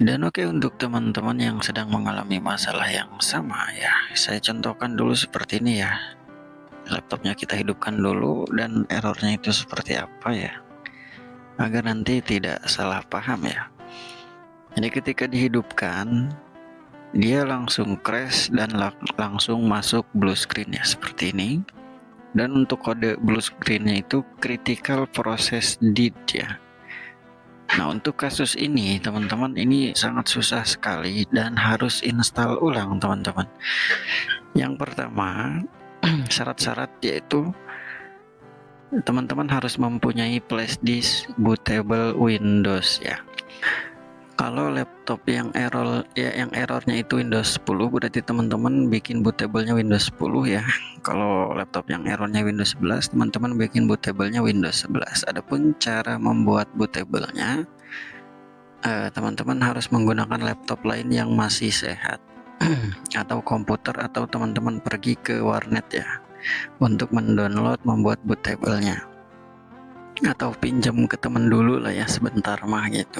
Dan oke, untuk teman-teman yang sedang mengalami masalah yang sama ya, saya contohkan dulu seperti ini ya. Laptopnya kita hidupkan dulu dan errornya itu seperti apa ya, agar nanti tidak salah paham ya. Jadi ketika dihidupkan, dia langsung crash dan langsung masuk blue screen ya, seperti ini. Dan untuk kode blue screennya itu critical process did ya. Nah, untuk kasus ini teman-teman, ini sangat susah sekali dan harus install ulang teman-teman. Yang pertama, syarat-syarat yaitu teman-teman harus mempunyai flash disk bootable Windows ya. Kalau laptop yang errornya itu Windows 10, berarti teman-teman bikin bootablenya Windows 10 ya. Kalau laptop yang errornya Windows 11, teman-teman bikin bootablenya Windows 11. Adapun cara membuat bootablenya, teman-teman harus menggunakan laptop lain yang masih sehat atau komputer, atau teman-teman pergi ke warnet ya untuk mendownload membuat bootablenya, atau pinjam ke teman dulu lah ya sebentar mah gitu.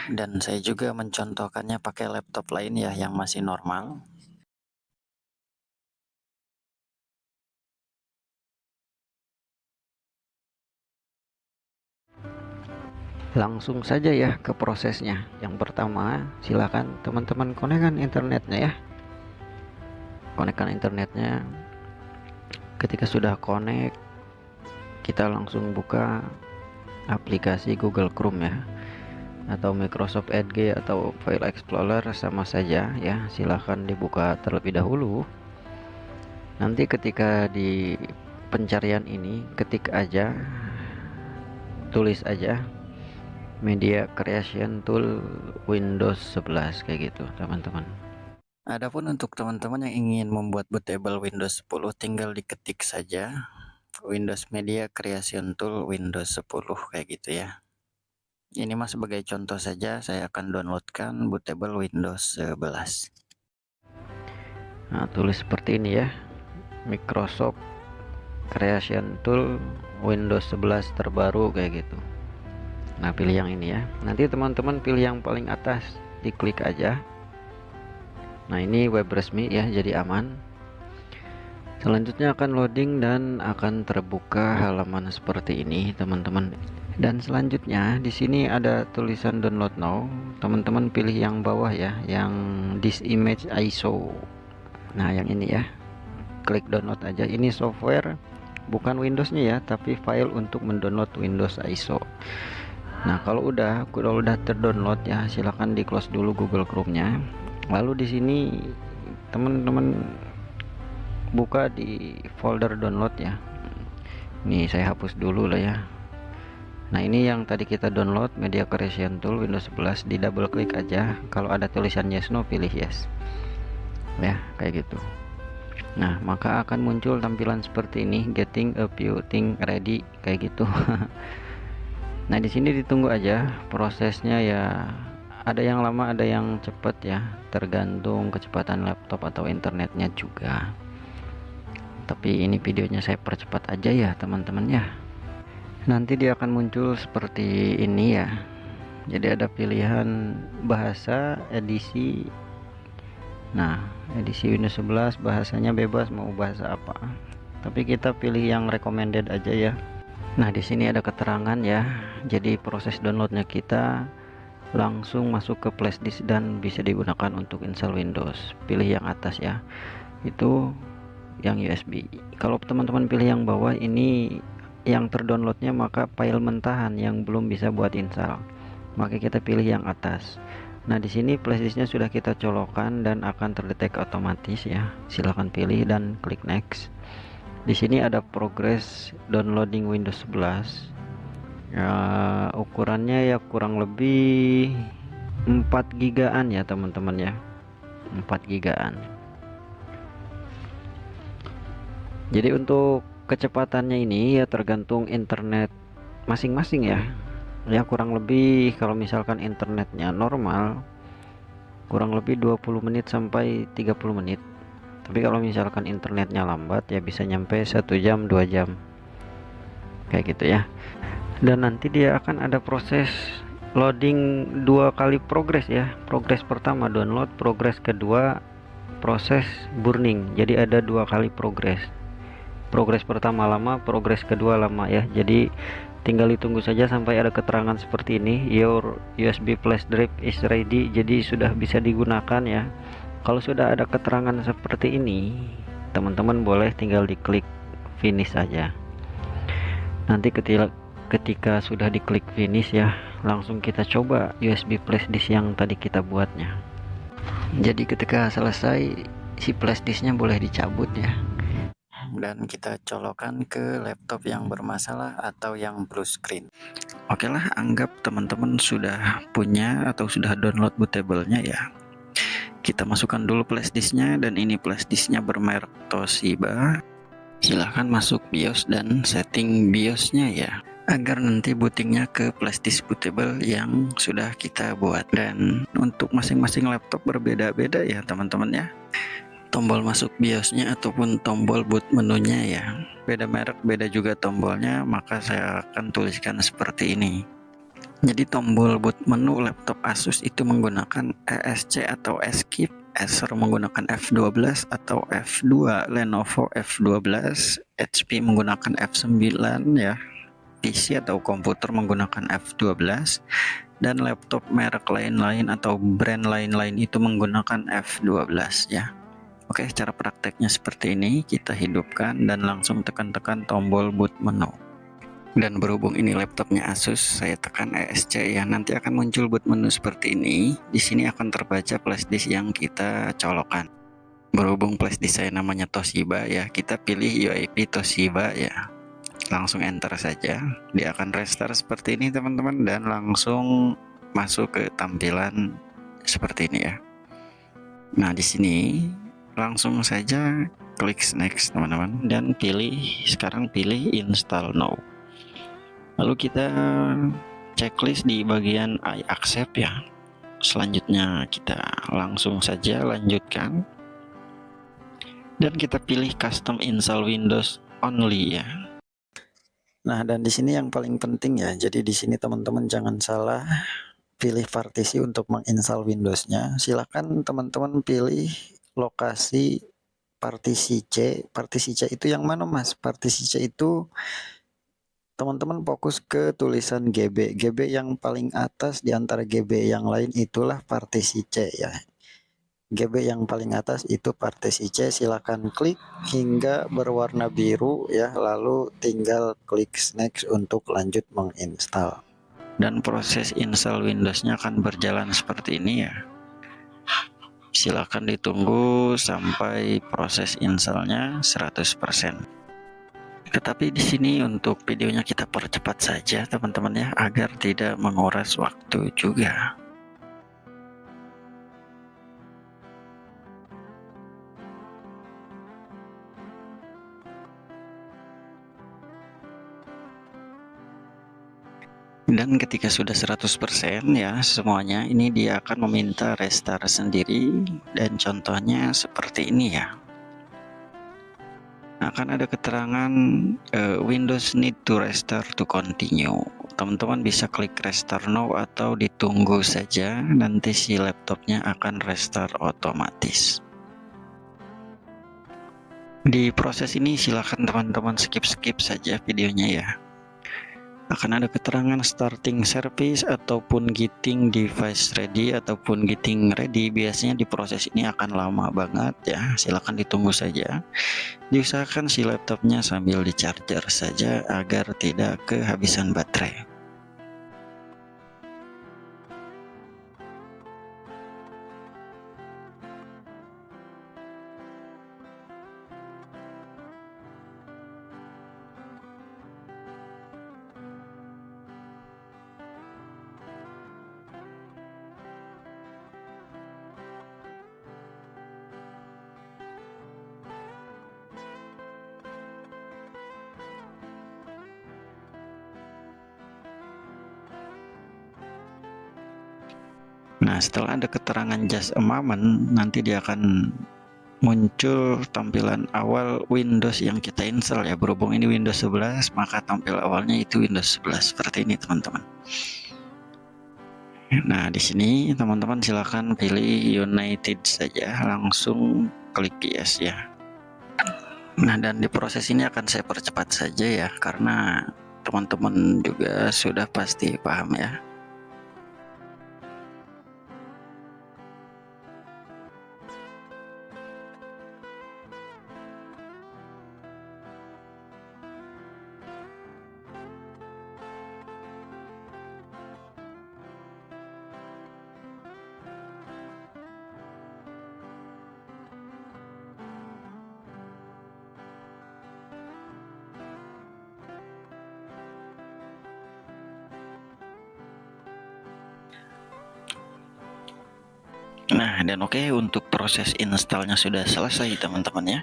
Dan saya juga mencontohkannya pakai laptop lain ya yang masih normal. Langsung saja ya ke prosesnya. Yang pertama, silakan teman-teman konekkan internetnya ya. Konekkan internetnya. Ketika sudah connect, kita langsung buka aplikasi Google Chrome ya, atau Microsoft Edge atau File Explorer, sama saja ya. Silahkan dibuka terlebih dahulu. Nanti ketika di pencarian ini ketik aja, tulis aja Media Creation Tool Windows 11 kayak gitu teman-teman. Adapun untuk teman-teman yang ingin membuat bootable Windows 10, tinggal diketik saja Windows Media Creation Tool Windows 10 kayak gitu ya. Ini mas sebagai contoh saja, saya akan downloadkan bootable Windows 11. Nah, tulis seperti ini ya, Microsoft Creation Tool Windows 11 terbaru kayak gitu. Nah, pilih yang ini ya. Nanti teman-teman pilih yang paling atas, diklik aja. Nah, ini web resmi ya, jadi aman. Selanjutnya akan loading dan akan terbuka halaman seperti ini teman-teman. Dan selanjutnya di sini ada tulisan download now. Teman-teman pilih yang bawah ya, yang this image ISO. Nah, yang ini ya, klik download aja. Ini software, bukan Windowsnya ya, tapi file untuk mendownload Windows ISO. Nah, kalau udah terdownload ya, silahkan di close dulu Google Chrome-nya. Lalu di sini teman-teman buka di folder download ya. Ini saya hapus dulu lah ya. Nah, ini yang tadi kita download, Media Creation Tool Windows 11, di double klik aja. Kalau ada tulisan yes no, pilih yes ya, kayak gitu. Nah, maka akan muncul tampilan seperti ini, getting a few things ready kayak gitu. Nah, di sini ditunggu aja prosesnya ya. Ada yang lama, ada yang cepat ya, tergantung kecepatan laptop atau internetnya juga. Tapi ini videonya saya percepat aja ya teman-teman ya. Nanti dia akan muncul seperti ini ya. Jadi ada pilihan bahasa, edisi. Nah, edisi Windows 11 bahasanya bebas, mau bahasa apa. Tapi kita pilih yang recommended aja ya. Nah, di sini ada keterangan ya. Jadi proses downloadnya kita langsung masuk ke flash disk dan bisa digunakan untuk install Windows. Pilih yang atas ya, itu yang USB. Kalau teman-teman pilih yang bawah, ini yang terdownloadnya, maka file mentahan yang belum bisa buat install, maka kita pilih yang atas. Nah, di sini flashdisknya sudah kita colokkan dan akan terdetek otomatis ya. Silahkan pilih dan klik next. Di sini ada progress downloading Windows 11 ya, ukurannya ya kurang lebih 4 gigaan ya teman-teman ya, 4 gigaan. Jadi untuk kecepatannya ini ya tergantung internet masing-masing ya. Ya kurang lebih kalau misalkan internetnya normal, kurang lebih 20 menit sampai 30 menit. Tapi kalau misalkan internetnya lambat ya bisa nyampe 1 jam 2 jam kayak gitu ya. Dan nanti dia akan ada proses loading dua kali progres ya. Progres pertama download, progres kedua proses burning. Jadi ada dua kali progres. Progres pertama lama, progres kedua lama ya. Jadi tinggal ditunggu saja sampai ada keterangan seperti ini, your USB flash drive is ready. Jadi sudah bisa digunakan ya. Kalau sudah ada keterangan seperti ini, teman-teman boleh tinggal diklik finish saja. Nanti ketika sudah diklik finish ya, langsung kita coba USB flash disk yang tadi kita buatnya. Jadi ketika selesai, si flash disknya boleh dicabut ya, dan kita colokkan ke laptop yang bermasalah atau yang blue screen. Oke lah, anggap teman-teman sudah punya atau sudah download bootable-nya ya. Kita masukkan dulu flash disknya, dan ini flash disknya bermerek Toshiba. Silahkan masuk BIOS dan setting BIOS-nya ya, agar nanti bootingnya ke flash disk bootable yang sudah kita buat. Dan untuk masing-masing laptop berbeda-beda ya teman-teman ya, tombol masuk BIOS-nya ataupun tombol boot menunya ya, beda merek, beda juga tombolnya, maka saya akan tuliskan seperti ini. Jadi tombol boot menu laptop Asus itu menggunakan ESC atau Escape, Acer menggunakan F12 atau F2, Lenovo F12, HP menggunakan F9 ya, PC atau komputer menggunakan F12, dan laptop merek lain-lain atau brand lain-lain itu menggunakan F12 ya. Oke, cara prakteknya seperti ini, kita hidupkan dan langsung tekan-tekan tombol boot menu. Dan berhubung ini laptopnya Asus, saya tekan ESC ya, nanti akan muncul boot menu seperti ini. Di sini akan terbaca flash disk yang kita colokkan. Berhubung flash disk saya namanya Toshiba ya, kita pilih UEFI Toshiba ya. Langsung enter saja. Dia akan restart seperti ini teman-teman, dan langsung masuk ke tampilan seperti ini ya. Nah, di sini langsung saja klik next teman-teman, dan sekarang pilih install now. Lalu kita checklist di bagian I accept ya. Selanjutnya kita langsung saja lanjutkan, dan kita pilih custom install Windows only ya. Nah, dan di sini yang paling penting ya, jadi di sini teman-teman jangan salah pilih partisi untuk menginstal Windows-nya. Silakan teman-teman pilih lokasi partisi C. Partisi C itu yang mana Mas? Partisi C itu teman-teman fokus ke tulisan GB. GB yang paling atas di antara GB yang lain itulah partisi C ya. GB yang paling atas itu partisi C. Silakan klik hingga berwarna biru ya, lalu tinggal klik next untuk lanjut menginstal. Dan proses install Windows-nya akan berjalan seperti ini ya. Silakan ditunggu sampai proses installnya 100%. Tetapi di sini untuk videonya kita percepat saja teman-teman ya, agar tidak menguras waktu juga. Dan ketika sudah 100% ya semuanya, ini dia akan meminta restart sendiri, dan contohnya seperti ini ya. Akan ada keterangan Windows need to restart to continue. Teman-teman bisa klik restart now atau ditunggu saja, nanti si laptopnya akan restart otomatis. Di proses ini silakan teman-teman skip saja videonya ya. Akan ada keterangan starting service ataupun getting device ready ataupun getting ready. Biasanya di proses ini akan lama banget ya, silahkan ditunggu saja. Diusahakan si laptopnya sambil di charger saja agar tidak kehabisan baterai. Nah, setelah ada keterangan just a moment, nanti dia akan muncul tampilan awal Windows yang kita install ya. Berhubung ini Windows 11, maka tampil awalnya itu Windows 11 seperti ini teman-teman. Nah, di sini teman-teman silakan pilih United saja, langsung klik yes ya. Nah, dan di proses ini akan saya percepat saja ya, karena teman-teman juga sudah pasti paham ya. Nah, dan oke, untuk proses installnya sudah selesai teman-teman ya.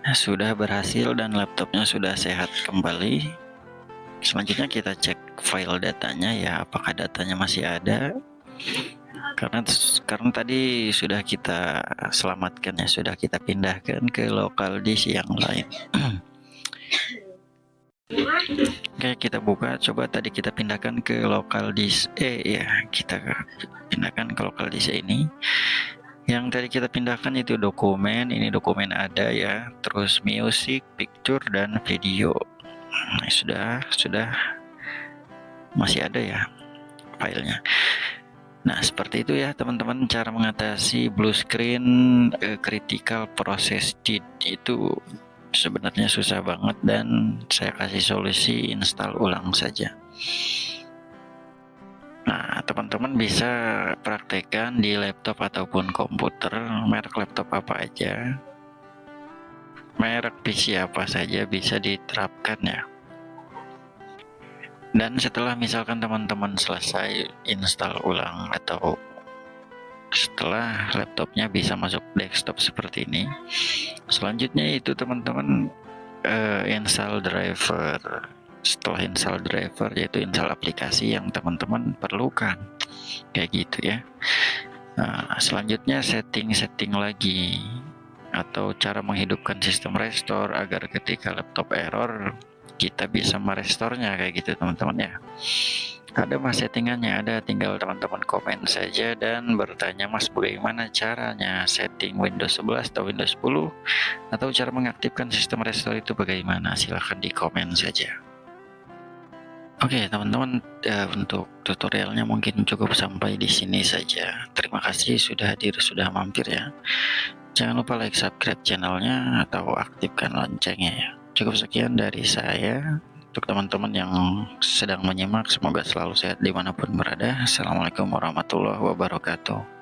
Nah, sudah berhasil dan laptopnya sudah sehat kembali. Selanjutnya kita cek file datanya ya, apakah datanya masih ada. Karena tadi sudah kita selamatkan ya, sudah kita pindahkan ke local disk yang lain. Oke, kita buka, coba tadi kita pindahkan ke local disk E ya, kita pindahkan ke local disk ini. Yang tadi kita pindahkan itu dokumen, ini dokumen ada ya, terus music, picture, dan video. Nah, sudah masih ada ya filenya. Nah, seperti itu ya teman-teman, cara mengatasi blue screen critical process did itu sebenarnya susah banget, dan saya kasih solusi install ulang saja. Nah, teman-teman bisa praktekkan di laptop ataupun komputer, merek laptop apa aja, merek PC apa saja bisa diterapkan ya. Dan setelah misalkan teman-teman selesai install ulang atau setelah laptopnya bisa masuk desktop seperti ini, selanjutnya itu teman-teman install driver. Setelah install driver, yaitu install aplikasi yang teman-teman perlukan, kayak gitu ya. Nah, selanjutnya setting lagi atau cara menghidupkan sistem restore agar ketika laptop error kita bisa merestornya, kayak gitu teman-teman ya. Ada mas settingannya, ada, tinggal teman-teman komen saja dan bertanya, mas bagaimana caranya setting Windows 11 atau Windows 10, atau cara mengaktifkan sistem restore itu bagaimana, silahkan di komen saja. Oke teman-teman, untuk tutorialnya mungkin cukup sampai di sini saja. Terima kasih sudah hadir, sudah mampir ya. Jangan lupa like, subscribe channelnya, atau aktifkan loncengnya ya. Cukup sekian dari saya. Untuk teman-teman yang sedang menyimak, semoga selalu sehat dimanapun berada. Assalamualaikum warahmatullahi wabarakatuh.